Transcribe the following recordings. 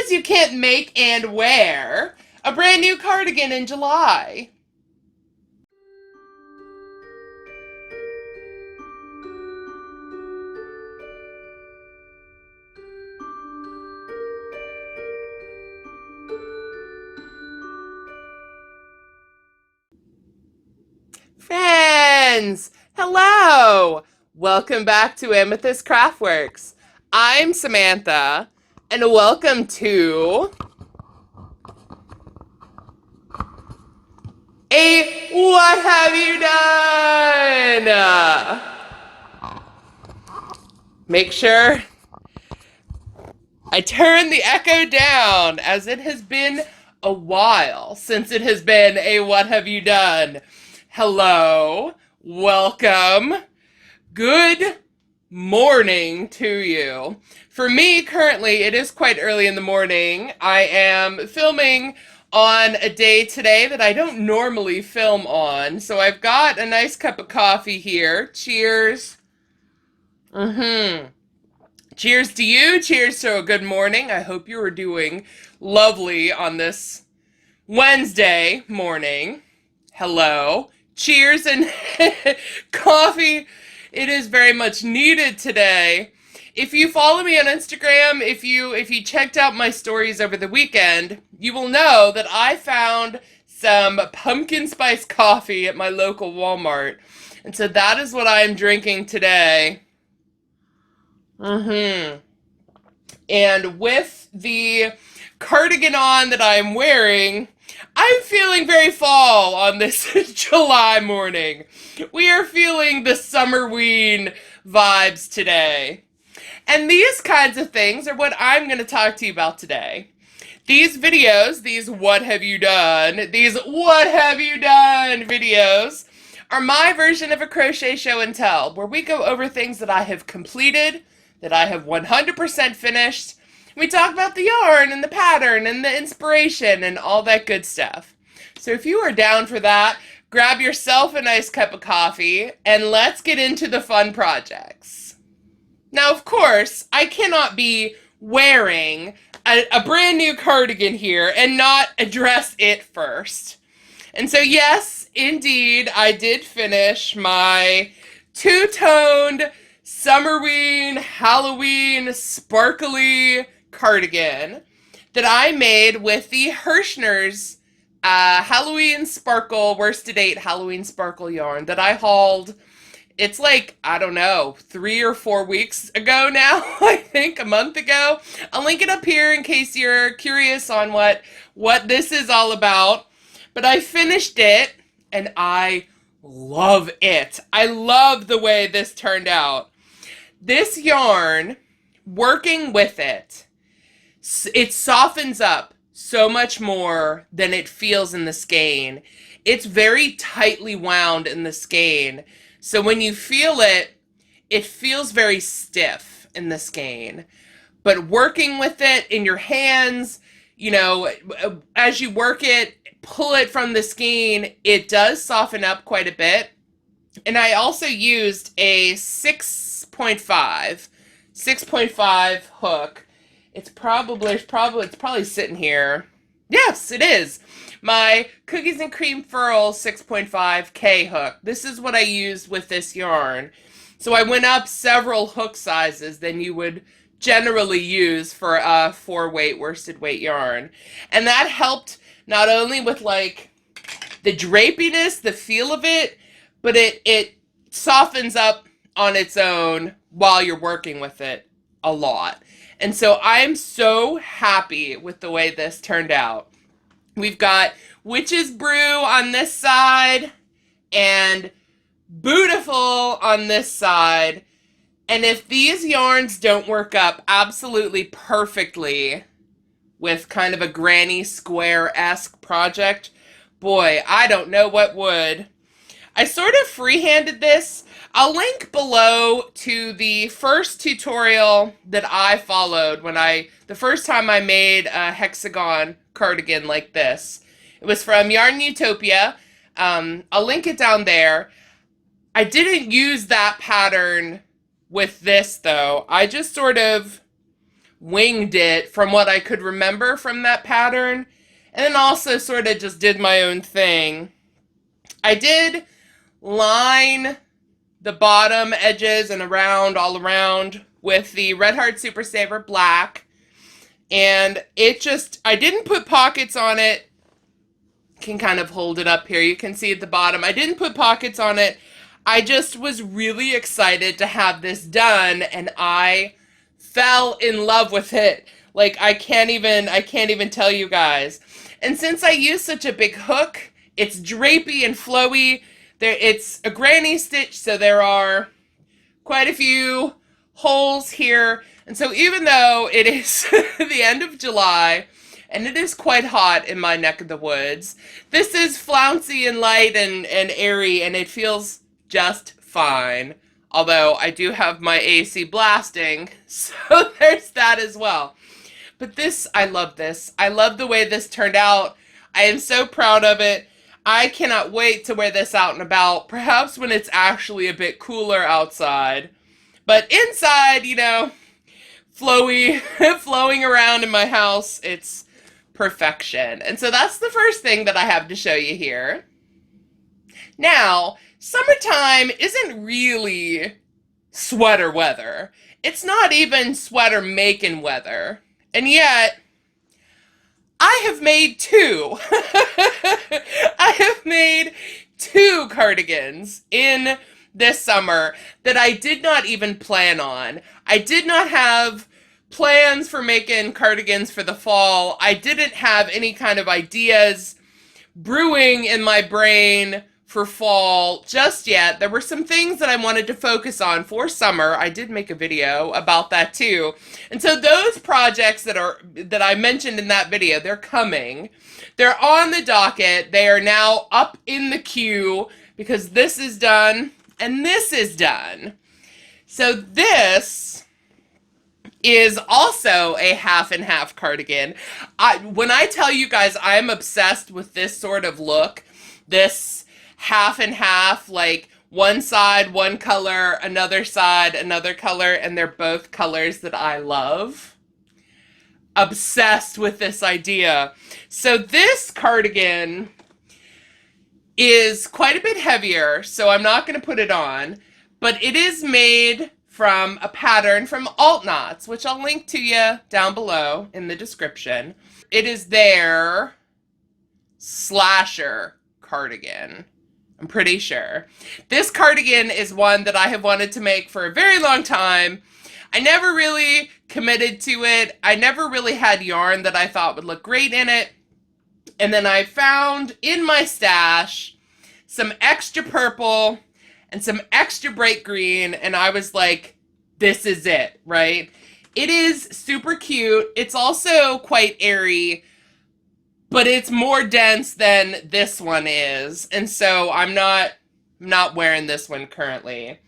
Because you can't make and wear a brand new cardigan in July. Friends, hello! Welcome back to Amethyst Craftworks. I'm Samantha, and welcome to a What Have You Done? Make sure I turn the echo down, as it has been a while since it has been a What Have You Done? Hello, welcome, good morning to you. For me, currently, it is quite early in the morning. I am filming on a day today that I don't normally film on, so I've got a nice cup of coffee here. Cheers. Cheers to you. Cheers to a good morning. I hope you are doing lovely on this Wednesday morning. Hello. Cheers and coffee. It is very much needed today. If you follow me on Instagram, if you checked out my stories over the weekend, you will know that I found some pumpkin spice coffee at my local Walmart. And so that is what I am drinking today. And with the cardigan on that I am wearing, I'm feeling very fall on this July morning. We are feeling the summerween vibes today. And these kinds of things are what I'm going to talk to you about today. These videos, these What Have You Done videos, are my version of a crochet show and tell, where we go over things that I have completed, that I have 100% finished. We talk about the yarn and the pattern and the inspiration and all that good stuff. So if you are down for that, grab yourself a nice cup of coffee and let's get into the fun projects. Now, of course, I cannot be wearing a brand new cardigan here and not address it first. And so yes, indeed, I did finish my two-toned Summerween, Halloween, sparkly cardigan that I made with the Hirschner's Halloween Sparkle Worsted 8 Halloween Sparkle yarn that I hauled. It's like, I don't know, 3 or 4 weeks ago now, I think, a month ago. I'll link it up here in case you're curious on what this is all about. But I finished it, and I love it. I love the way this turned out. This yarn, working with it softens up so much more than it feels in the skein. It's very tightly wound in the skein. So when you feel it, it feels very stiff in the skein. But working with it in your hands, you know, as you work it, pull it from the skein, it does soften up quite a bit. And I also used a 6.5 hook. It's probably sitting here. Yes, it is. My Cookies and Cream Furl 6.5K hook. This is what I used with this yarn. So I went up several hook sizes than you would generally use for a 4-weight worsted weight yarn. And that helped not only with like the drapiness, the feel of it, but it softens up on its own while you're working with it a lot. And so I'm so happy with the way this turned out. We've got Witch's Brew on this side and Beautiful on this side. And if these yarns don't work up absolutely perfectly with kind of a granny square-esque project, boy, I don't know what would. I sort of freehanded this. I'll link below to the first tutorial that I followed the first time I made a hexagon cardigan like this. It was from Yarn Utopia. I'll link it down there. I didn't use that pattern with this though. I just sort of winged it from what I could remember from that pattern, and then also sort of just did my own thing. I did line the bottom edges and all around with the Red Heart Super Saver Black, and I didn't put pockets on it. Can kind of hold it up here. You can see at the bottom. I didn't put pockets on it. I just was really excited to have this done, and I fell in love with it. Like, I can't even tell you guys. And since I use such a big hook, it's drapey and flowy. It's a granny stitch, so there are quite a few holes here. And so even though it is the end of July, and it is quite hot in my neck of the woods, this is flouncy and light and airy, and it feels just fine. Although I do have my AC blasting, so there's that as well. But I love this. I love the way this turned out. I am so proud of it. I cannot wait to wear this out and about, perhaps when it's actually a bit cooler outside. But inside, you know, flowy, flowing around in my house, it's perfection. And so that's the first thing that I have to show you here. Now, summertime isn't really sweater weather. It's not even sweater making weather. And yet, I have made two. I have made two cardigans in this summer that I did not even plan on. I did not have plans for making cardigans for the fall. I didn't have any kind of ideas brewing in my brain for fall just yet. There were some things that I wanted to focus on for summer. I did make a video about that too. And so those projects that I mentioned in that video, they're coming. They're on the docket. They are now up in the queue because this is done and this is done. So this is also a half and half cardigan. When I tell you guys I'm obsessed with this sort of look, this half and half, like one side, one color, another side, another color, and they're both colors that I love. Obsessed with this idea. So this cardigan is quite a bit heavier, so I'm not going to put it on, but it is made from a pattern from Alt Knots, which I'll link to you down below in the description. It is their slasher cardigan. I'm pretty sure. This cardigan is one that I have wanted to make for a very long time. I never really committed to it. I never really had yarn that I thought would look great in it. And then I found in my stash some extra purple and some extra bright green, and I was like, this is it, right? It is super cute. It's also quite airy, but it's more dense than this one is. And so I'm not wearing this one currently.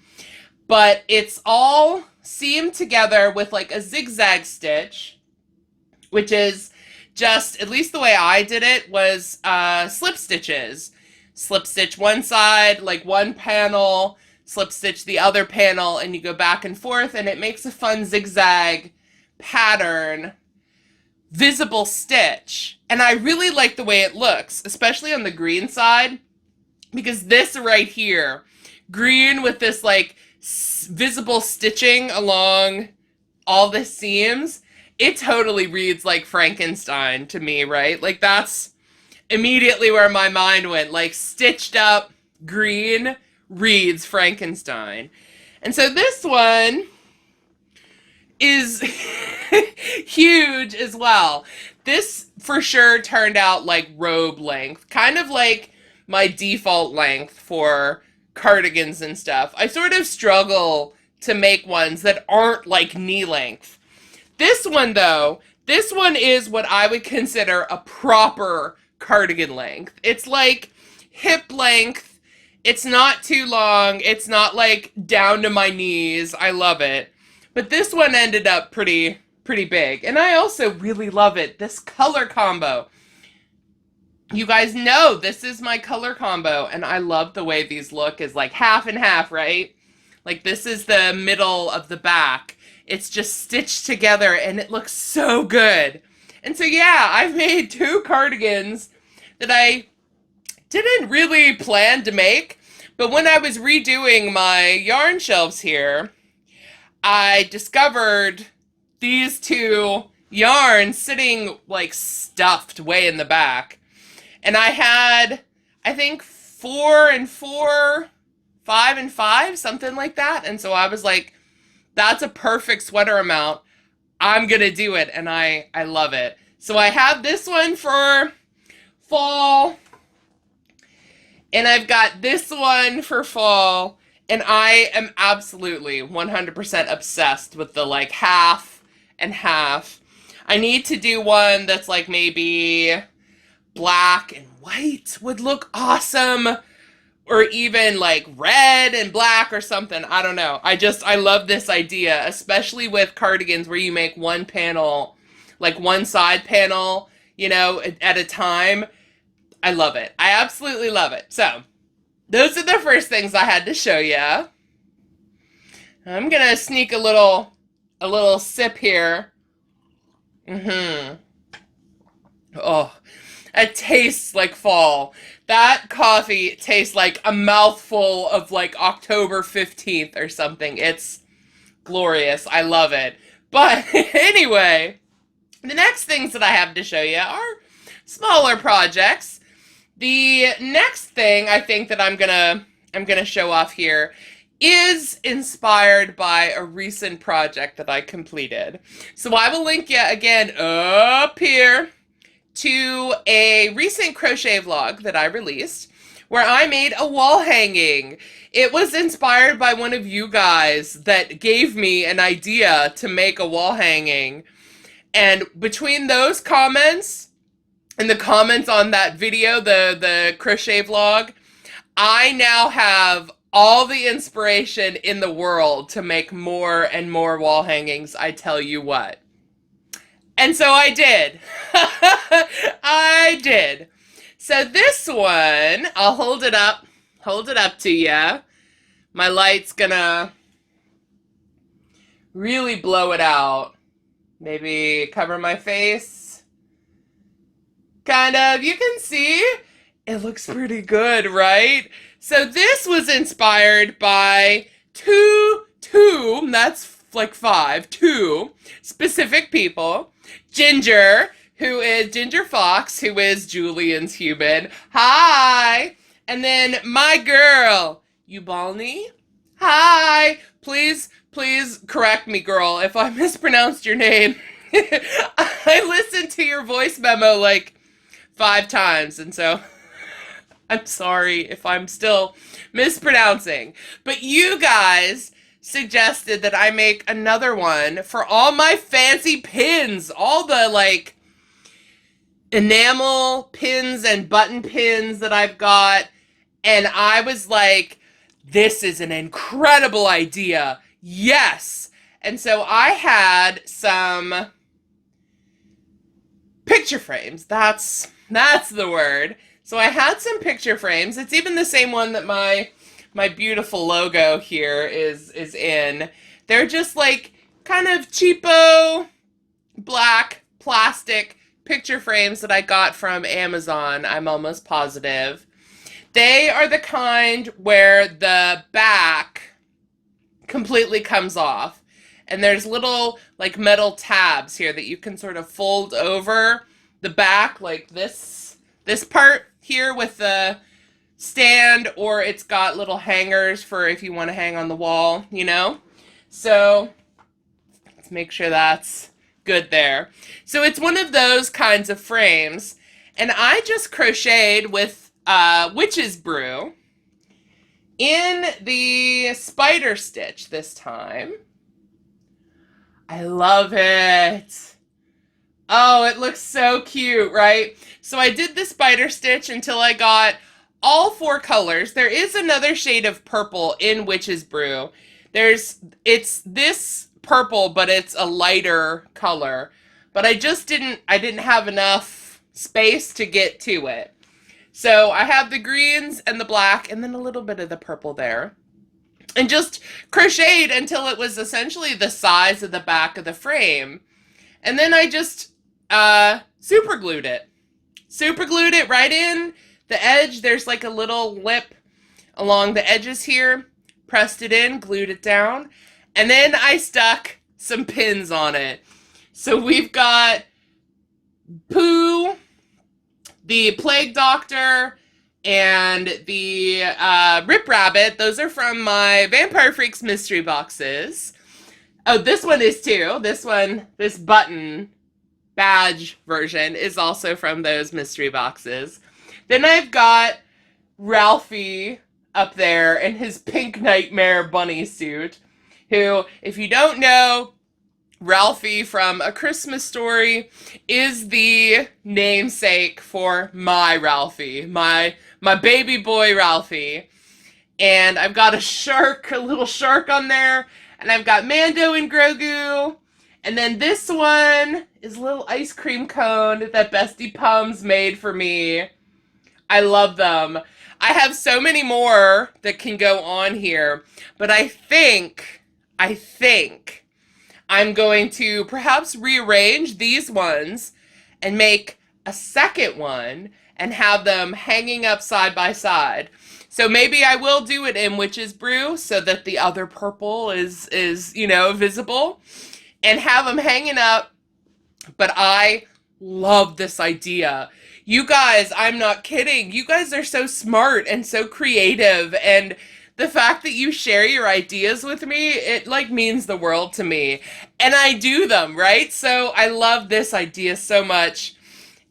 But it's all seamed together with like a zigzag stitch, which is just, at least the way I did it, was slip stitches. Slip stitch one side, like one panel, slip stitch the other panel, and you go back and forth, and it makes a fun zigzag pattern. Visible stitch, and I really like the way it looks, especially on the green side, because this right here, green with this like visible stitching along all the seams, it totally reads like Frankenstein to me, right? Like that's immediately where my mind went, like stitched up green reads Frankenstein. And so this one is huge as well. This for sure turned out like robe length, kind of like my default length for cardigans and stuff. I sort of struggle to make ones that aren't like knee length. This one though, this one is what I would consider a proper cardigan length. It's like hip length. It's not too long. It's not like down to my knees. I love it. But this one ended up pretty big. And I also really love it. This color combo. You guys know this is my color combo. And I love the way these look is like half and half, right? Like this is the middle of the back. it's just stitched together and it looks so good. And so yeah, I've made 2 cardigans that I didn't really plan to make, but when I was redoing my yarn shelves here, I discovered these 2 yarns sitting like stuffed way in the back. And I had, I think, 4 and 4, 5 and 5, something like that. And so I was like, that's a perfect sweater amount. I'm gonna do it, and I love it. So I have this one for fall, and I've got this one for fall, and I am absolutely 100% obsessed with the like half and half. I need to do one that's like maybe black and white would look awesome, or even like red and black or something. I don't know. I love this idea, especially with cardigans where you make one panel, like one side panel, you know, at a time. I love it. I absolutely love it. So those are the first things I had to show you. I'm gonna sneak a little sip here. Oh, it tastes like fall. That coffee tastes like a mouthful of like October 15th or something. It's glorious. I love it. But anyway, the next things that I have to show you are smaller projects. The next thing I think that I'm gonna show off here is inspired by a recent project that I completed. So I will link you again up here to a recent crochet vlog that I released where I made a wall hanging. It was inspired by one of you guys that gave me an idea to make a wall hanging. And between those comments and the comments on that video, the crochet vlog, I now have all the inspiration in the world to make more and more wall hangings, I tell you what. And so I did. I did. So this one, I'll hold it up to you. My light's gonna really blow it out. Maybe cover my face. Kind of, you can see. It looks pretty good, right? So this was inspired by two, that's like 5, 2 specific people. Ginger Fox, who is Julian's human. Hi! And then my girl, Ubalni. Hi! Please correct me, girl, if I mispronounced your name. I listened to your voice memo like 5 times, and so I'm sorry if I'm still mispronouncing. But you guys suggested that I make another one for all my fancy pins, all the like enamel pins and button pins that I've got. And I was like, this is an incredible idea. Yes. And so I had some picture frames. That's the word. So I had some picture frames. It's even the same one that my beautiful logo here is in. They're just like kind of cheapo black plastic picture frames that I got from Amazon, I'm almost positive. They are the kind where the back completely comes off. And there's little like metal tabs here that you can sort of fold over the back, like this part here with the stand, or it's got little hangers for if you want to hang on the wall, you know? So let's make sure that's good there. So it's one of those kinds of frames, and I just crocheted with Witch's Brew in the spider stitch this time. I love it. Oh, it looks so cute, right? So I did the spider stitch until I got all 4 colors. There is another shade of purple in Witch's Brew. It's this purple, but it's a lighter color. But I didn't have enough space to get to it. So I have the greens and the black and then a little bit of the purple there. and just crocheted until it was essentially the size of the back of the frame. And then I just super glued it. Super glued it right in the edge. There's like a little lip along the edges here. Pressed it in, glued it down. And then I stuck some pins on it. So we've got Pooh, the Plague Doctor, and the Rip Rabbit. Those are from my Vampire Freaks mystery boxes. Oh, this one is too. This button badge version is also from those mystery boxes. Then I've got Ralphie up there in his pink nightmare bunny suit, who, if you don't know, Ralphie from A Christmas Story is the namesake for my Ralphie, my baby boy Ralphie. And I've got a little shark on there, and I've got Mando and Grogu. And then this one is a little ice cream cone that Bestie Pums made for me. I love them. I have so many more that can go on here, but I think I'm going to perhaps rearrange these ones and make a second one and have them hanging up side by side. So maybe I will do it in Witch's Brew so that the other purple is visible, and have them hanging up. But I love this idea. You guys, I'm not kidding. You guys are so smart and so creative, and the fact that you share your ideas with me, it like means the world to me. And I do them, right? So I love this idea so much.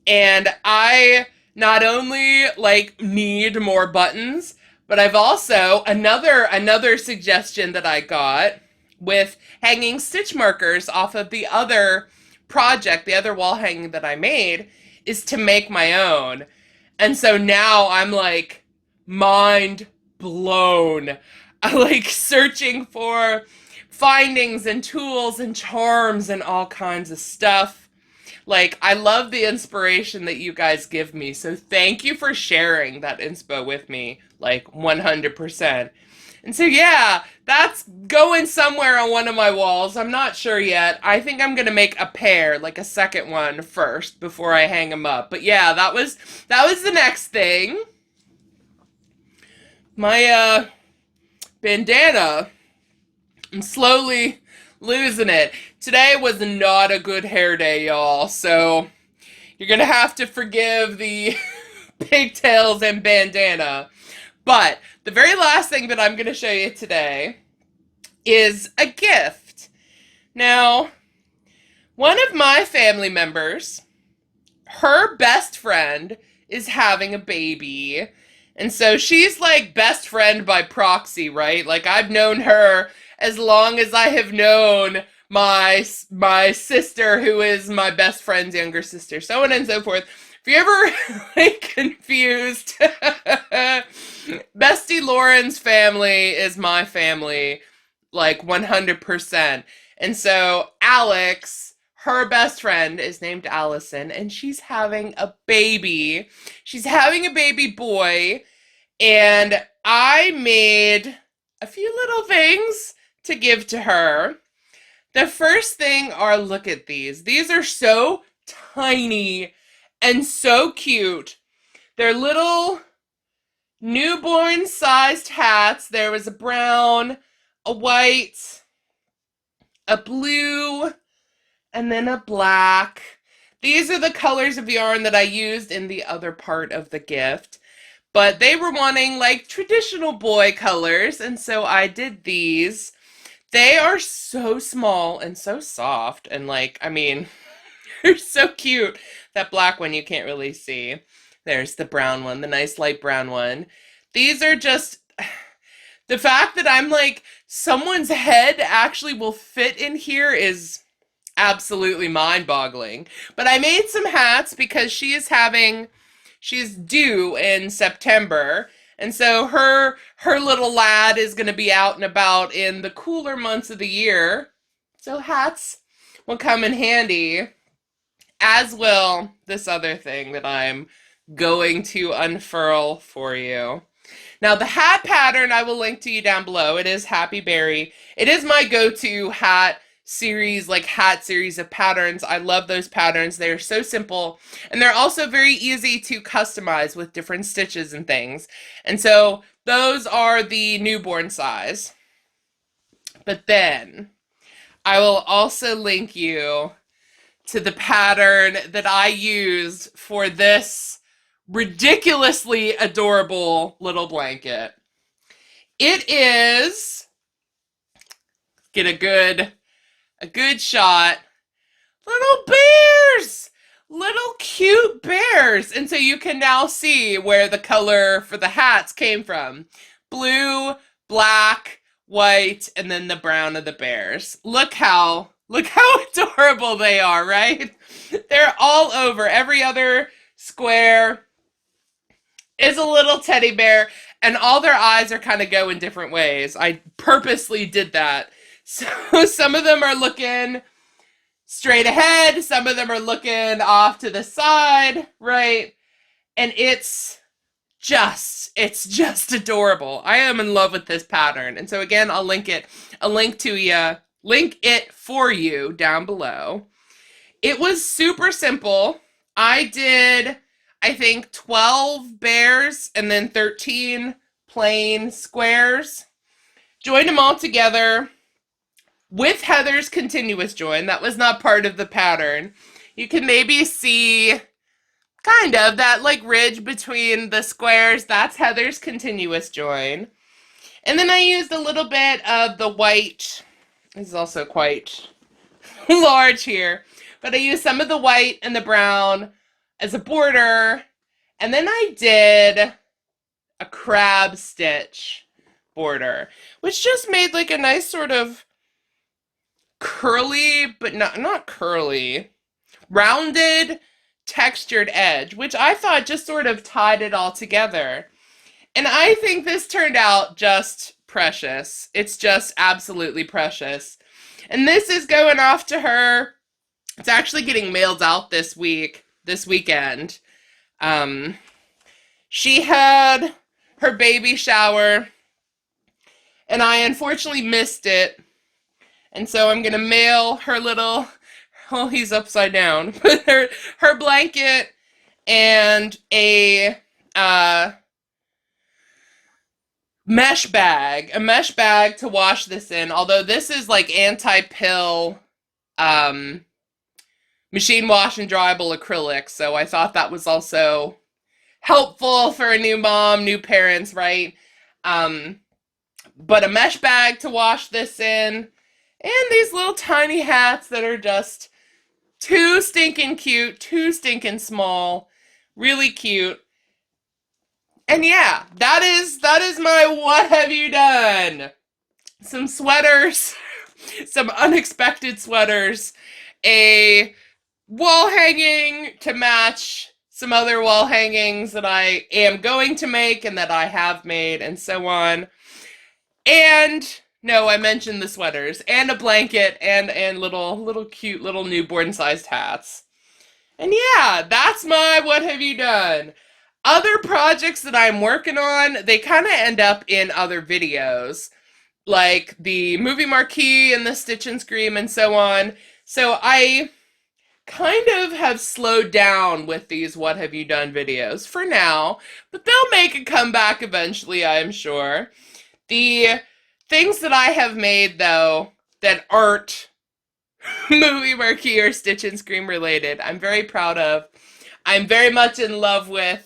And I not only like need more buttons, but I've also another suggestion that I got with hanging stitch markers off of the other project, the other wall hanging that I made, is to make my own. And so now I'm like mind blown. I like searching for findings and tools and charms and all kinds of stuff. Like, I love the inspiration that you guys give me. So thank you for sharing that inspo with me, like 100%. And so yeah, that's going somewhere on one of my walls. I'm not sure yet. I think I'm gonna make a pair, like a second one first before I hang them up. But yeah, that was the next thing. My bandana, I'm slowly losing it. Today was not a good hair day, y'all. So you're gonna have to forgive the pigtails and bandana. But the very last thing that I'm going to show you today is a gift. Now, one of my family members, her best friend is having a baby. And so she's like best friend by proxy, right? Like, I've known her as long as I have known my sister, who is my best friend's younger sister, so on and so forth. If you're ever like confused, Bestie Lauren's family is my family, like 100%. And so Alex, her best friend, is named Allison, and she's having a baby. She's having a baby boy, and I made a few little things to give to her. The first thing are, look at these. These are so tiny and so cute. They're little newborn-sized hats. There was a brown, a white, a blue, and then a black. These are the colors of yarn that I used in the other part of the gift. But they were wanting like traditional boy colors, and so I did these. They are so small and so soft, and like, I mean, they're so cute. That black one you can't really see. There's the brown one, the nice light brown one. These are just, the fact that I'm like, someone's head actually will fit in here is absolutely mind-boggling. But I made some hats because she's due in September. And so her little lad is going to be out and about in the cooler months of the year. So hats will come in handy. As will this other thing that I'm going to unfurl for you. Now the hat pattern I will link to you down below. It is Happy Berry. It is my go-to hat series, like hat series of patterns. I love those patterns. They're so simple, and they're also very easy to customize with different stitches and things. And so those are the newborn size. But then I will also link you to the pattern that I used for this ridiculously adorable little blanket. It is, get a good shot, little bears, little cute bears. And so you can now see where the color for the hats came from. Blue, black, white, and then the brown of the bears. Look how adorable they are, right? They're all over. Every other square is a little teddy bear, and all their eyes are kind of go in different ways. I purposely did that. So some of them are looking straight ahead, some of them are looking off to the side, right? And it's just adorable. I am in love with this pattern. And so again, I'll link it for you down below. It was super simple. I did, I think, 12 bears and then 13 plain squares. Joined them all together with Heather's continuous join. That was not part of the pattern. You can maybe see kind of that like ridge between the squares. That's Heather's continuous join. And then I used a little bit of the white. This is also quite large here. But I used some of the white and the brown as a border. And then I did a crab stitch border, which just made like a nice sort of curly, but not curly, rounded, textured edge, which I thought just sort of tied it all together. And I think this turned out just precious. It's just absolutely precious. And this is going off to her. It's actually getting mailed out this weekend. She had her baby shower, and I unfortunately missed it. And so I'm gonna mail her little, oh, he's upside down, her blanket and a mesh bag to wash this in. Although this is like anti-pill, machine wash and dryable acrylic, so I thought that was also helpful for a new mom, new parents, right? But a mesh bag to wash this in, and these little tiny hats that are just too stinking cute, too stinking small, really cute. And yeah, that is my what have you done? Some sweaters, some unexpected sweaters, a wall hanging to match some other wall hangings that I am going to make and that I have made, and so on. And no, I mentioned the sweaters, and a blanket, and little cute little newborn sized hats. And yeah, that's my what have you done. Other projects that I'm working on, they kind of end up in other videos, like the movie marquee and the Stitch and Scream and so on. So I kind of have slowed down with these what have you done videos for now, but they'll make a comeback eventually, I am sure. The things that I have made, though, that aren't movie marquee or Stitch and Scream related, I'm very proud of. I'm very much in love with.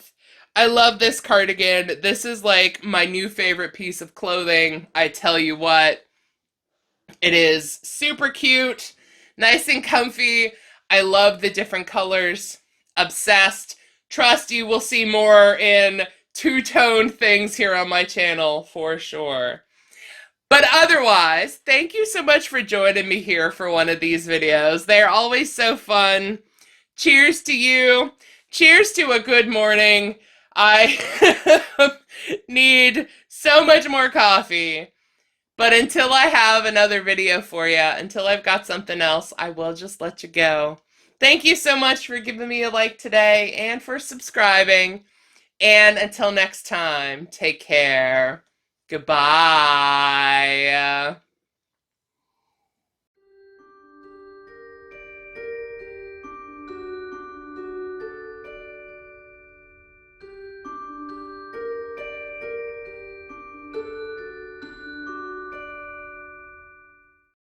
I love this cardigan. This is like my new favorite piece of clothing. I tell you what, it is super cute, nice and comfy. I love the different colors. Obsessed. Trust you will see more in two-tone things here on my channel for sure. But otherwise, thank you so much for joining me here for one of these videos. They're always so fun. Cheers to you. Cheers to a good morning. I need so much more coffee. But until I have another video for you, until I've got something else, I will just let you go. Thank you so much for giving me a like today and for subscribing. And until next time, take care. Goodbye.